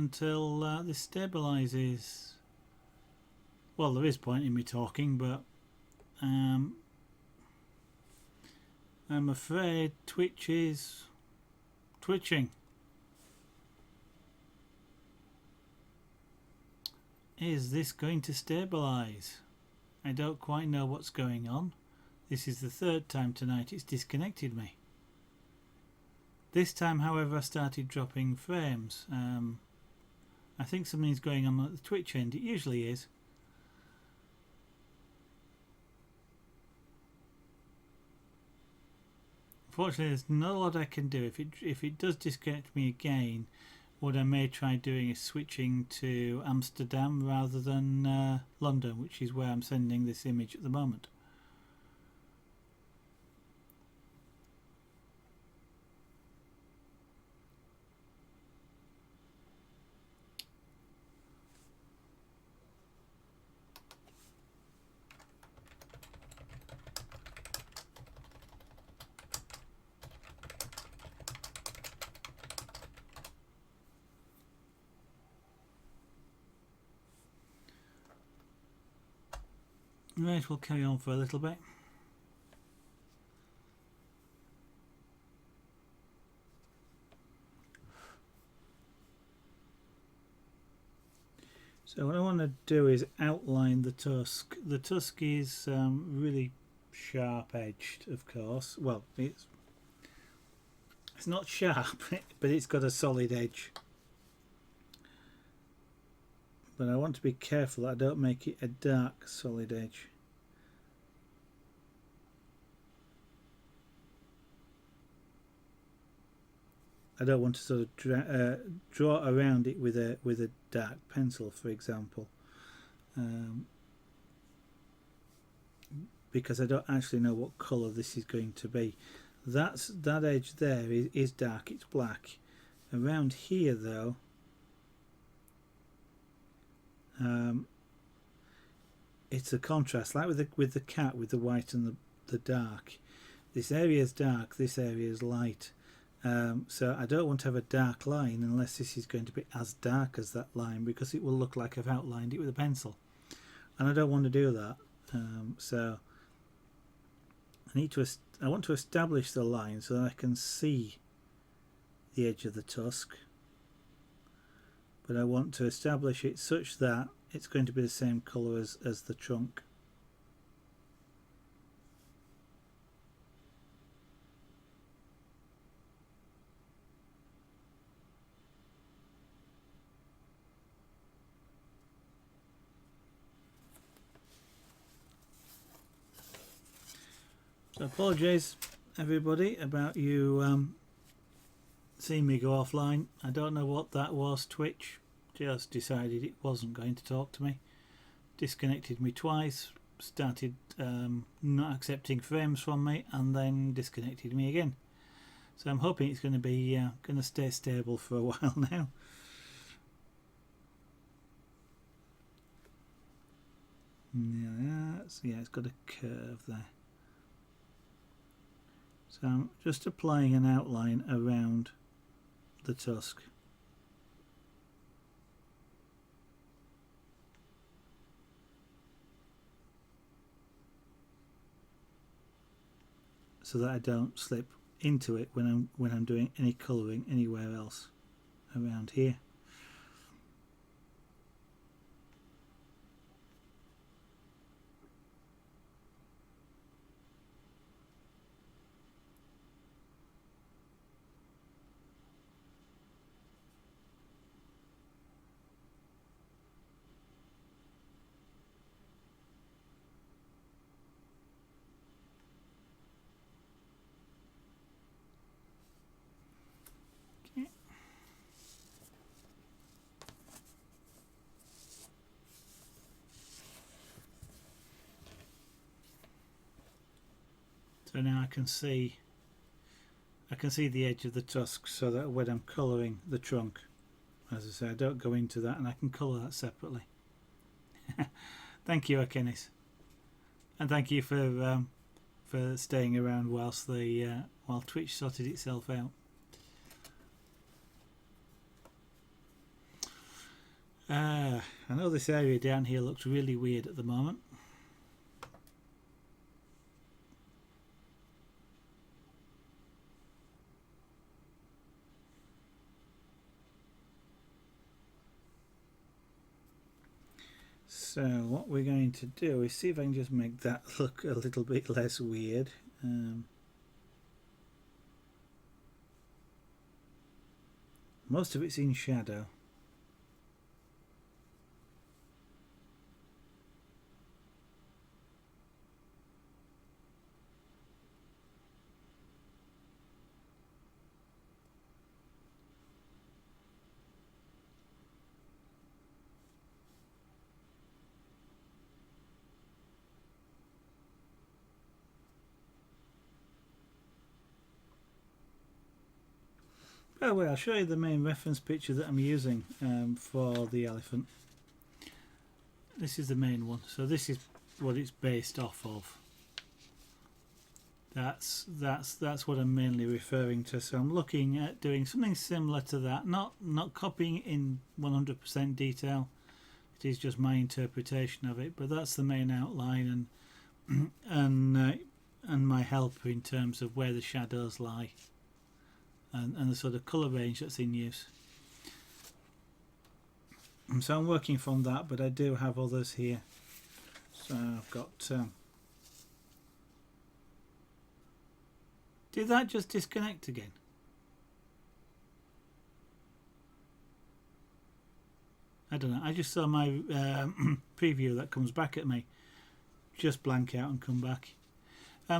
until this stabilises. Well, there is point in me talking, but I'm afraid Twitch is twitching. Is this going to stabilise? I don't quite know what's going on. This is the third time tonight it's disconnected me. This time, however, I started dropping frames. I think something's going on at the Twitch end. It usually is. Unfortunately, there's not a lot I can do. If it does disconnect me again, what I may try doing is switching to Amsterdam rather than London, which is where I'm sending this image at the moment. Right, we'll carry on for a little bit. So what I want to do is outline the tusk. The tusk is really sharp edged, of course. Well, it's not sharp, but it's got a solid edge. But I want to be careful that I don't make it a dark solid edge. I don't want to sort of draw around it with a dark pencil, for example, because I don't actually know what colour this is going to be. That edge there is dark, it's black. Around here though, it's a contrast, like with the cat, with the white and the dark. This area is dark, this area is light. So I don't want to have a dark line unless this is going to be as dark as that line, because it will look like I've outlined it with a pencil, and I don't want to do that. So I want to establish the line so that I can see the edge of the tusk, but I want to establish it such that it's going to be the same colour as the trunk. So I apologise everybody about you seeing me go offline. I don't know what that was. Twitch just decided it wasn't going to talk to me, disconnected me twice, started not accepting frames from me, and then disconnected me again. So I'm hoping it's going to be going to stay stable for a while now. Yeah, it's got a curve there. So I'm just applying an outline around the tusk. So that I don't slip into it when I'm doing any colouring anywhere else around here. So now I can see the edge of the tusk, so that when I'm colouring the trunk, as I say, I don't go into that, and I can colour that separately. Thank you, Akenis, and thank you for staying around whilst while Twitch sorted itself out. I know this area down here looks really weird at the moment. So what we're going to do is see if I can just make that look a little bit less weird. Most of it's in shadow. By the way, I'll show you the main reference picture that I'm using for the elephant. This is the main one, so this is what it's based off of. That's what I'm mainly referring to. So I'm looking at doing something similar to that, not copying it in 100% detail. It is just my interpretation of it, but that's the main outline and my help in terms of where the shadows lie. And the sort of colour range that's in use. So I'm working from that, but I do have others here. So I've got... Did that just disconnect again? I don't know. I just saw my preview that comes back at me. Just blank out and come back.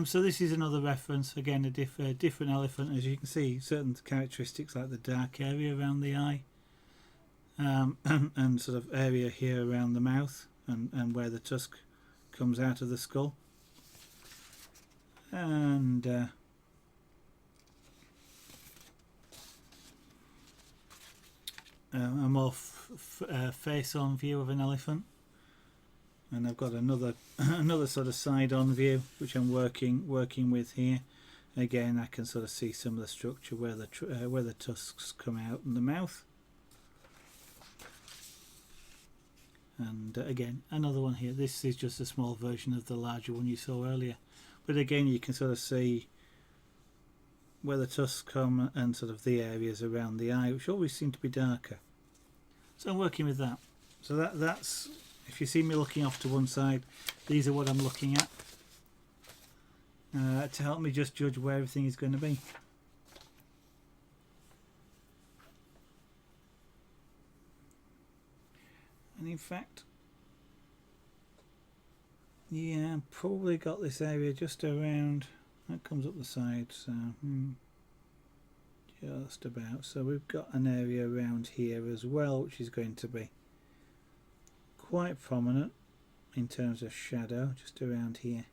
So this is another reference, again a different elephant. As you can see, certain characteristics like the dark area around the eye and sort of area here around the mouth and where the tusk comes out of the skull. And a more face-on view of an elephant. And I've got another sort of side-on view which I'm working with here. Again, I can sort of see some of the structure where the tusks come out in the mouth. And again, another one here. This is just a small version of the larger one you saw earlier. But again, you can sort of see where the tusks come and sort of the areas around the eye, which always seem to be darker. So I'm working with that. So that's... If you see me looking off to one side, these are what I'm looking at to help me just judge where everything is going to be. And in fact, yeah, I've probably got this area just around, that comes up the side, so just about. So we've got an area around here as well, which is going to be quite prominent in terms of shadow, just around here.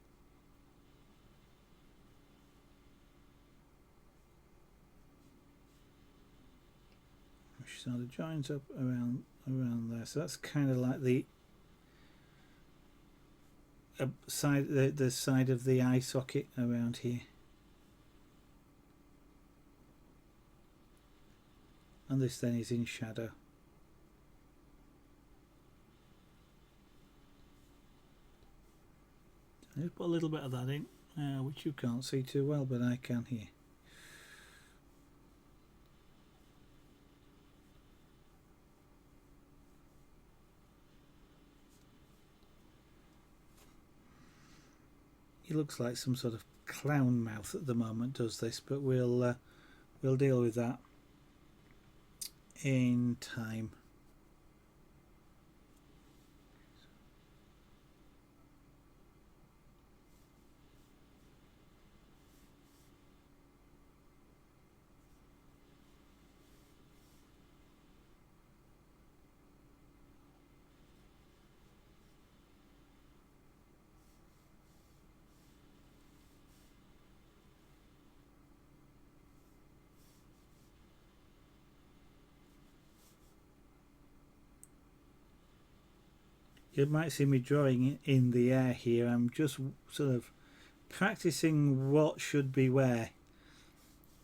Which sort of joins up around there. So that's kind of like the side, the side of the eye socket around here. And this then is in shadow. Just put a little bit of that in, which you can't see too well, but I can here. He looks like some sort of clown mouth at the moment, does this? But we'll deal with that in time. You might see me drawing in the air here. I'm just sort of practicing what should be where,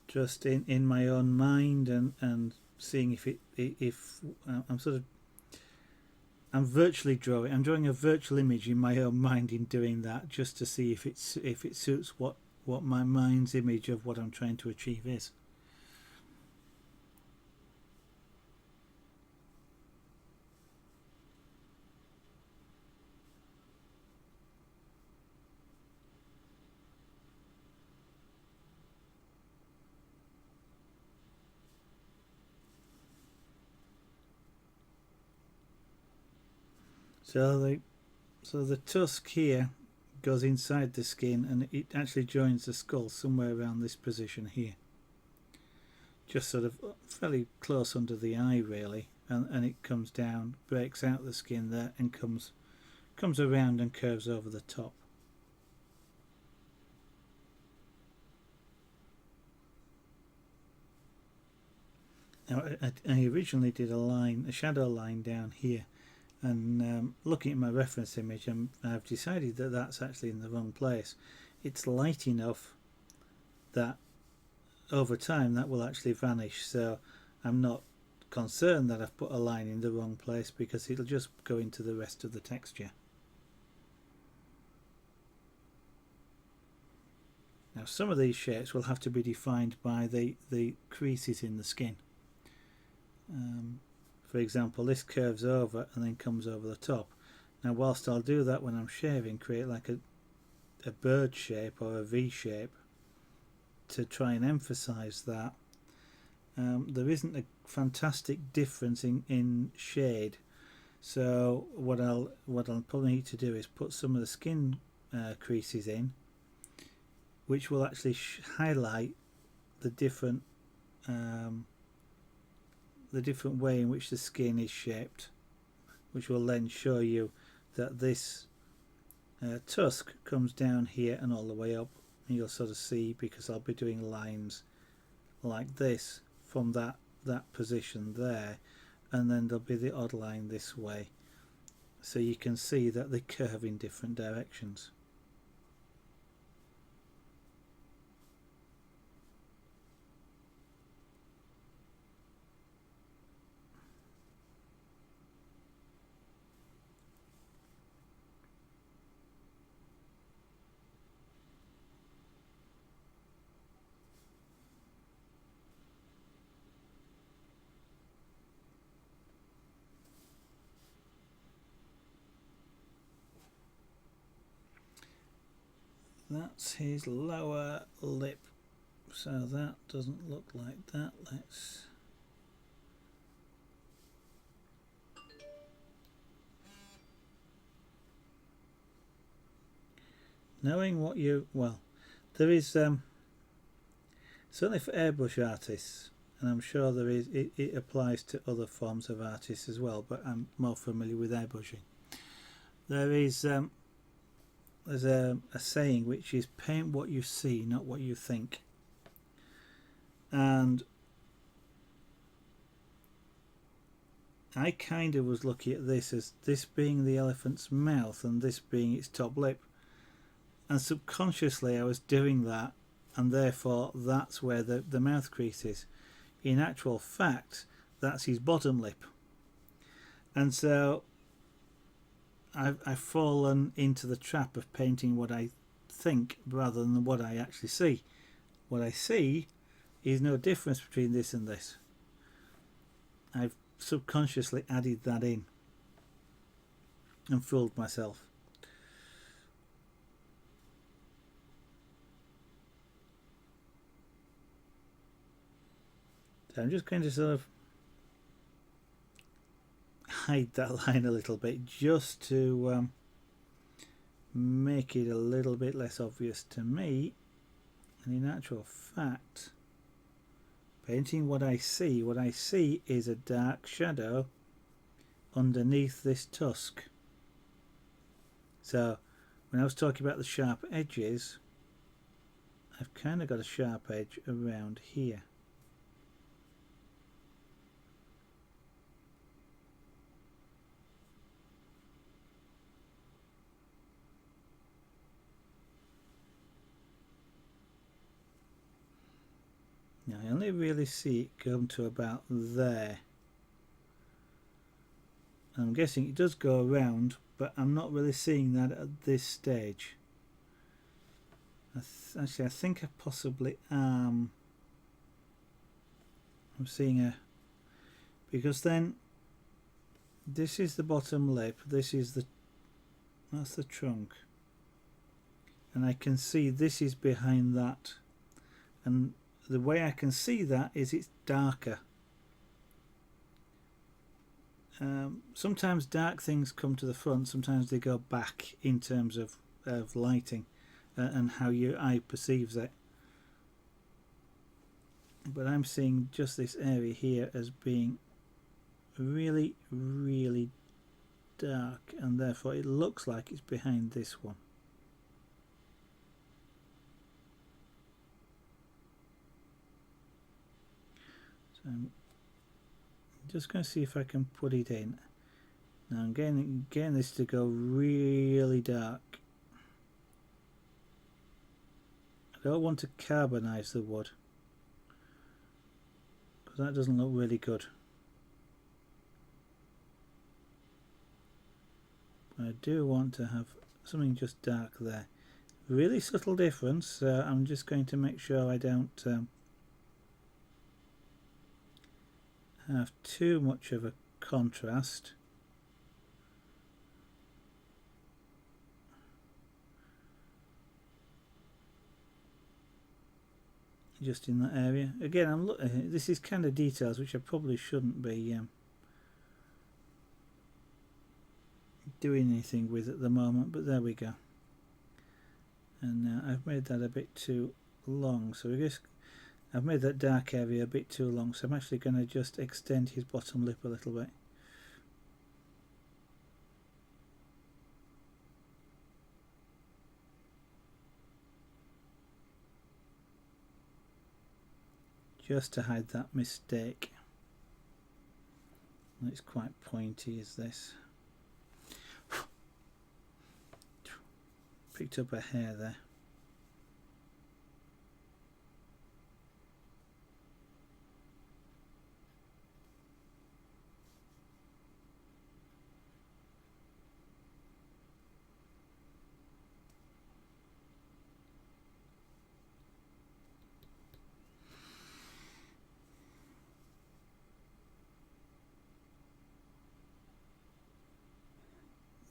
just in my own mind, and seeing if I'm sort of I'm virtually drawing. I'm drawing a virtual image in my own mind in doing that, just to see if it suits what my mind's image of what I'm trying to achieve is. So the tusk here goes inside the skin, and it actually joins the skull somewhere around this position here, just sort of fairly close under the eye really, and it comes down, breaks out the skin there, and comes around and curves over the top. Now I originally did a shadow line down here, and looking at my reference image, I've decided that that's actually in the wrong place. It's light enough that over time that will actually vanish, so I'm not concerned that I've put a line in the wrong place, because it'll just go into the rest of the texture. Now some of these shapes will have to be defined by the creases in the skin. For example, this curves over and then comes over the top. Now whilst I'll do that when I'm shaving, create like a bird shape or a V shape to try and emphasize that, there isn't a fantastic difference in shade. So what I'll probably need to do is put some of the skin creases in, which will actually highlight the different way in which the skin is shaped, which will then show you that this tusk comes down here and all the way up, and you'll sort of see, because I'll be doing lines like this from that position there, and then there'll be the odd line this way, so you can see that they curve in different directions. That's his lower lip, so that doesn't look like that. Let's knowing what you, well, there is certainly for airbrush artists, and I'm sure there is, it applies to other forms of artists as well, but I'm more familiar with airbrushing. There is there's a saying which is paint what you see, not what you think. And I kind of was looking at this as this being the elephant's mouth and this being its top lip, and subconsciously I was doing that, and therefore that's where the mouth crease is. In actual fact, that's his bottom lip. And so I've fallen into the trap of painting what I think rather than what I actually see. What I see is no difference between this and this. I've subconsciously added that in and fooled myself. So I'm just going to sort of hide that line a little bit, just to make it a little bit less obvious to me. And in actual fact, painting what I see is a dark shadow underneath this tusk. So when I was talking about the sharp edges, I've kind of got a sharp edge around here. Now I only really see it come to about there. I'm guessing it does go around, but I'm not really seeing that at this stage. Actually, I think I possibly am. I'm seeing because then this is the bottom lip, that's the trunk, and I can see this is behind that, and the way I can see that is it's darker. Sometimes dark things come to the front, sometimes they go back in terms of lighting and how your eye perceives it. But I'm seeing just this area here as being really, really dark, and therefore it looks like it's behind this one. So I'm just going to see if I can put it in. Now I'm getting this to go really dark. I don't want to carbonize the wood, because that doesn't look really good. But I do want to have something just dark there. Really subtle difference, so I'm just going to make sure I don't have too much of a contrast. Just in that area. Again, I'm looking. This is kind of details which I probably shouldn't be doing anything with at the moment, but there we go. And I've made that a bit too long, so I've made that dark area a bit too long, so I'm actually going to just extend his bottom lip a little bit. Just to hide that mistake. It's quite pointy, is this? Picked up a hair there.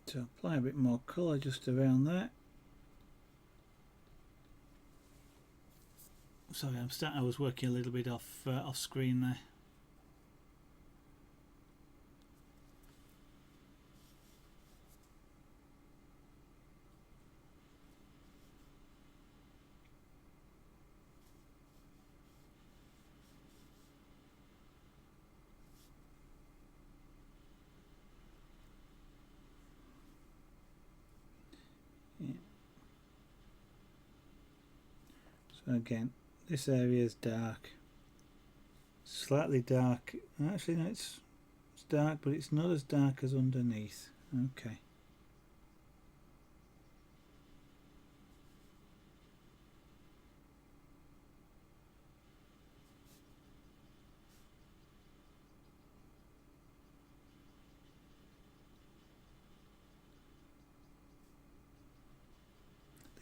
To apply a bit more colour just around there. Sorry, I was working a little bit off screen there. Yeah. So again, this area is dark, slightly dark. Actually, no, it's dark, but it's not as dark as underneath. Okay.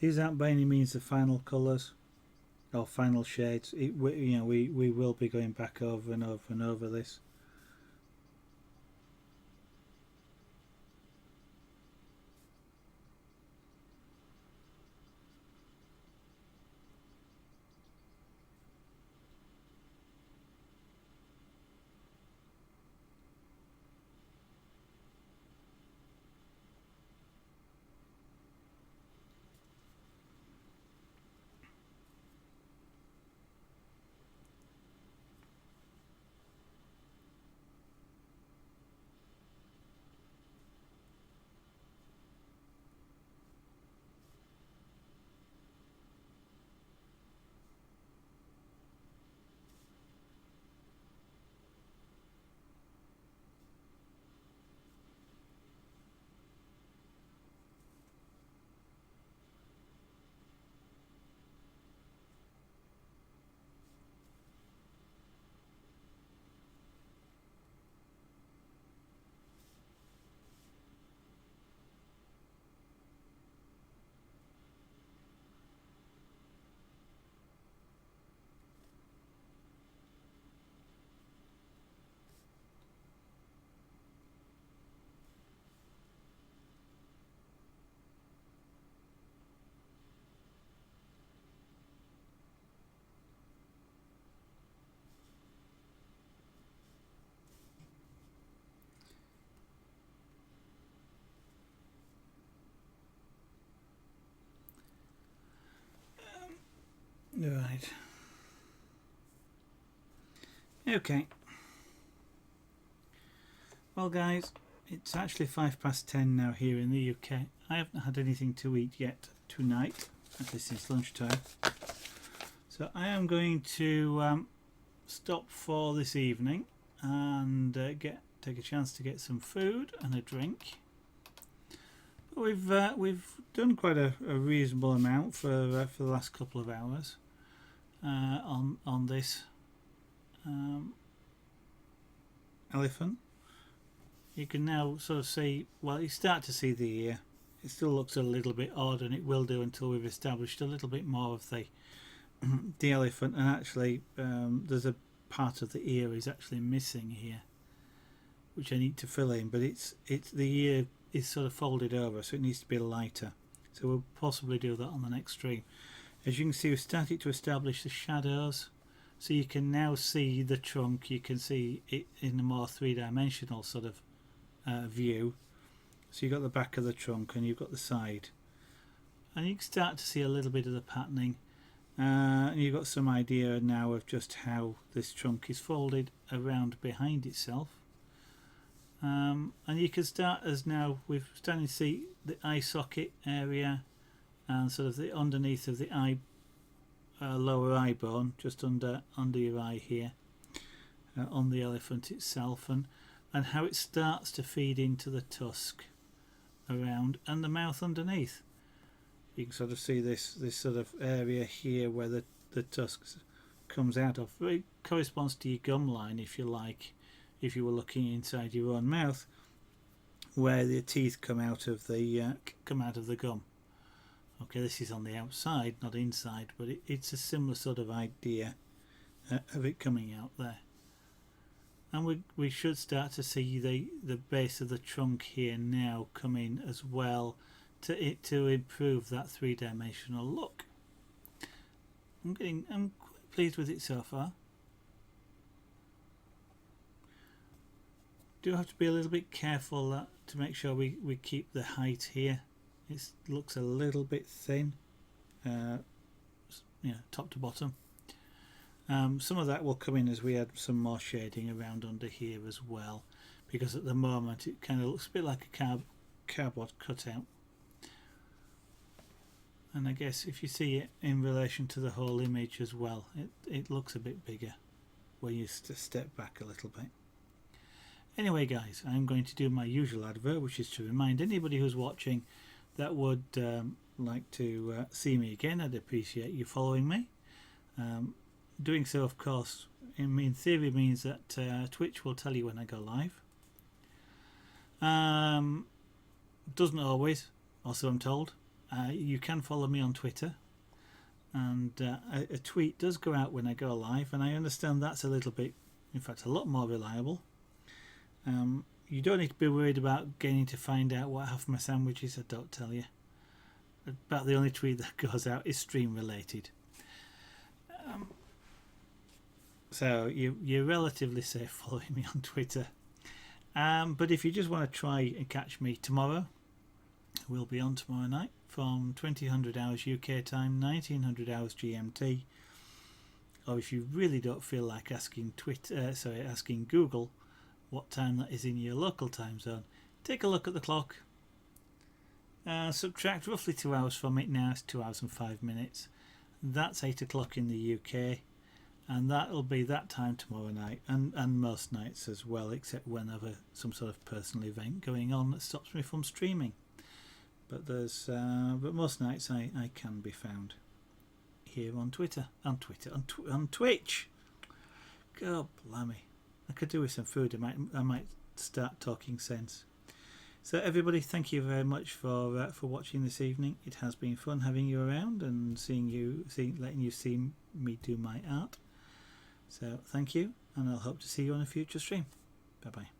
These aren't by any means the final colours or final shades. We will be going back over and over and over this. Right. Okay. Well, guys, it's actually 10:05 now here in the UK. I haven't had anything to eat yet tonight, at least it's lunchtime. So I am going to stop for this evening and take a chance to get some food and a drink. But we've done quite a reasonable amount for the last couple of hours on this elephant. You can now sort of see, well, you start to see the ear. It still looks a little bit odd, and it will do until we've established a little bit more of the elephant. And actually, there's a part of the ear is actually missing here, which I need to fill in. But it's the ear is sort of folded over, so it needs to be lighter. So we'll possibly do that on the next stream. As you can see, we've started to establish the shadows, so you can now see the trunk. You can see it in a more three-dimensional sort of view. So you've got the back of the trunk and you've got the side, and you can start to see a little bit of the patterning, and you've got some idea now of just how this trunk is folded around behind itself. And you can start, as now we're starting to see the eye socket area and sort of the underneath of the eye, lower eye bone, just under your eye here, on the elephant itself, and how it starts to feed into the tusk around and the mouth underneath. You can sort of see this sort of area here where the tusk comes out of. It corresponds to your gum line, if you like, if you were looking inside your own mouth, where the teeth come out of the gum. Okay, this is on the outside, not inside, but it's a similar sort of idea of it coming out there. And we should start to see the base of the trunk here now come in as well to improve that three-dimensional look. I'm quite pleased with it so far. Do have to be a little bit careful to make sure we keep the height here. It looks a little bit thin, top to bottom. Some of that will come in as we add some more shading around under here as well, because at the moment it kind of looks a bit like a cardboard cutout. And I guess if you see it in relation to the whole image as well, it looks a bit bigger when you step back a little bit. Anyway, guys, I'm going to do my usual advert, which is to remind anybody who's watching that would like to see me again. I'd appreciate you following me. Doing so, of course, in theory means that Twitch will tell you when I go live. Doesn't always, also I'm told. You can follow me on Twitter, and a tweet does go out when I go live, and I understand that's a little bit, in fact, a lot more reliable. You don't need to be worried about getting to find out what half my sandwich is. I don't tell you. About the only tweet that goes out is stream related. So you're relatively safe following me on Twitter. But if you just want to try and catch me tomorrow, we'll be on tomorrow night from 2000 hours UK time, 1900 hours GMT. Or if you really don't feel like asking asking Google what time that is in your local time zone, take a look at the clock. Subtract roughly 2 hours from it. Now it's 2 hours and 5 minutes. That's 8 o'clock in the UK, and that'll be that time tomorrow night, and most nights as well, except whenever some sort of personal event going on that stops me from streaming. But but most nights I can be found here on on Twitch. God blimey, I could do with some food. I might start talking sense. So everybody, thank you very much for watching this evening. It has been fun having you around and letting you see me do my art. So thank you, and I'll hope to see you on a future stream. Bye bye.